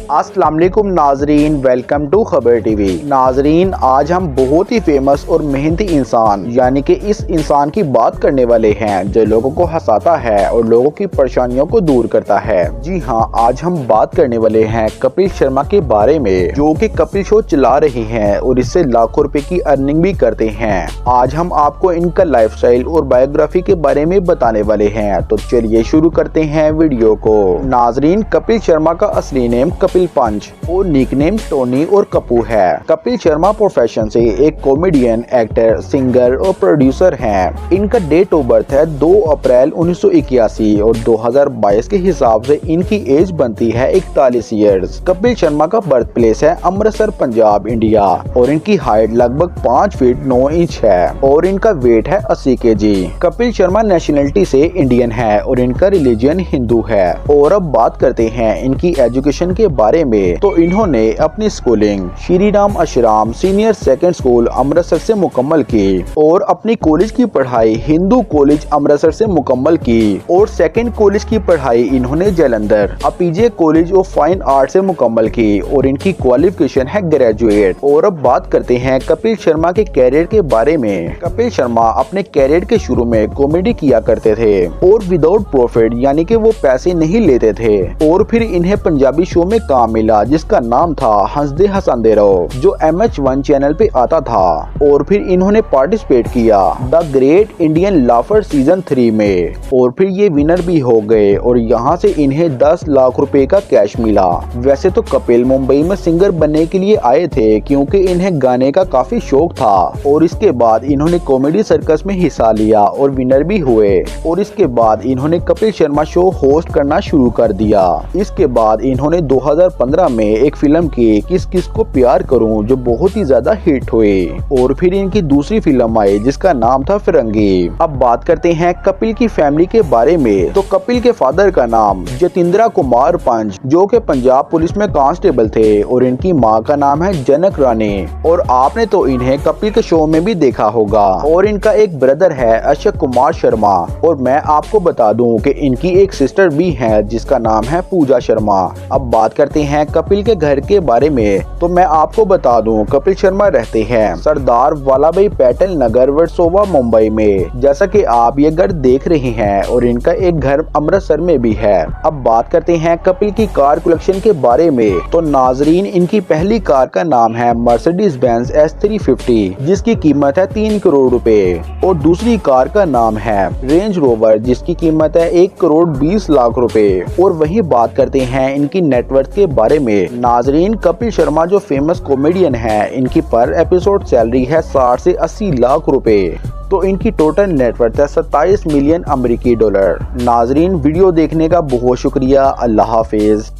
अस्सलाम वालेकुम नाजरीन, वेलकम टू खबर टीवी। नाजरीन, आज हम बहुत ही फेमस और मेहनती इंसान यानी कि इस इंसान की बात करने वाले हैं जो लोगों को हंसाता है और लोगों की परेशानियों को दूर करता है। जी हाँ, आज हम बात करने वाले हैं कपिल शर्मा के बारे में, जो कि कपिल शो चला रहे हैं और इससे लाखों रुपए की अर्निंग भी करते हैं। आज हम आपको इनका लाइफस्टाइल और बायोग्राफी के बारे में बताने वाले हैं, तो चलिए शुरू करते हैं वीडियो को। नाजरीन, कपिल शर्मा का असली नेम कपिल पंच और निकनेम टोनी और कपू है। कपिल शर्मा प्रोफेशन से एक कॉमेडियन, एक्टर, सिंगर और प्रोड्यूसर हैं। इनका डेट ऑफ बर्थ है 2 अप्रैल 1981 और 2022 के हिसाब से इनकी एज बनती है 41 ईयर्स। कपिल शर्मा का बर्थ प्लेस है अमृतसर, पंजाब, इंडिया और इनकी हाइट लगभग 5 फीट 9 इंच है और इनका वेट है 80 kg। कपिल शर्मा नेशनलिटी से इंडियन है और इनका रिलीजन हिंदू है। और अब बात करते हैं इनकी एजुकेशन के बारे में। तो इन्होंने अपनी स्कूलिंग श्री राम आश्रम सीनियर सेकेंड स्कूल अमृतसर से मुकम्मल की और अपनी कॉलेज की पढ़ाई हिंदू कॉलेज अमृतसर से मुकम्मल की और सेकेंड कॉलेज की पढ़ाई इन्होंने Jalandhar Apeejay college of fine art से मुकम्मल की और इनकी क्वालिफिकेशन है ग्रेजुएट। और अब बात करते हैं कपिल शर्मा के कैरियर के बारे में। कपिल शर्मा अपने कैरियर के शुरू में कॉमेडी किया करते थे और विदाउट प्रॉफिट यानी कि वो पैसे नहीं लेते थे। और फिर इन्हें पंजाबी शो में काम मिला जिसका नाम था हंसदे हंसांदे रहो, जो MH1 चैनल पे आता था। और फिर इन्होंने पार्टिसिपेट किया द ग्रेट इंडियन लाफर सीजन 3 में और फिर ये विनर भी हो गए और यहाँ से इन्हें 10 लाख रुपए का कैश मिला। वैसे तो कपिल मुंबई में सिंगर बनने के लिए आए थे क्योंकि इन्हें गाने का काफी शौक था और इसके बाद इन्होंने कॉमेडी सर्कस में हिस्सा लिया और विनर भी हुए। और इसके बाद इन्होंने कपिल शर्मा शो होस्ट करना शुरू कर दिया। इसके बाद इन्होंने 2015 में एक फिल्म की किस किस को प्यार करूं जो बहुत ही ज्यादा हिट हुई और फिर इनकी दूसरी फिल्म आई जिसका नाम था फिरंगी। अब बात करते हैं कपिल की फैमिली के बारे में। तो कपिल के फादर का नाम जतिंद्रा कुमार पंच, जो कि पंजाब पुलिस में कांस्टेबल थे और इनकी माँ का नाम है जनक रानी और आपने तो इन्हें कपिल के शो में भी देखा होगा। और इनका एक ब्रदर है अशोक कुमार शर्मा और मैं आपको बता दूं कि इनकी एक सिस्टर भी है जिसका नाम है पूजा शर्मा। अब बात करते हैं कपिल के घर के बारे में। तो मैं आपको बता दूं कपिल शर्मा रहते हैं सरदार वल्लभभाई पटेल नगर, वर्सोवा, मुंबई में, जैसा कि आप ये घर देख रहे हैं। और इनका एक घर अमृतसर में भी है। अब बात करते हैं कपिल की कार कलेक्शन के बारे में। तो नाजरीन, इनकी पहली कार का नाम है मर्सिडीज बेंज S350 जिसकी कीमत है 3 करोड़ रुपए और दूसरी कार का नाम है रेंज रोवर जिसकी कीमत है 1 करोड़ 20 लाख रुपए। और वही बात करते हैं इनकी नेटवर्थ के बारे में। नाजरीन, कपिल शर्मा जो फेमस कॉमेडियन है, इनकी पर एपिसोड सैलरी है 60 से 80 लाख रुपए। तो इनकी टोटल नेटवर्थ है 27 मिलियन अमेरिकी डॉलर। नाजरीन, वीडियो देखने का बहुत शुक्रिया। अल्लाह हाफिज।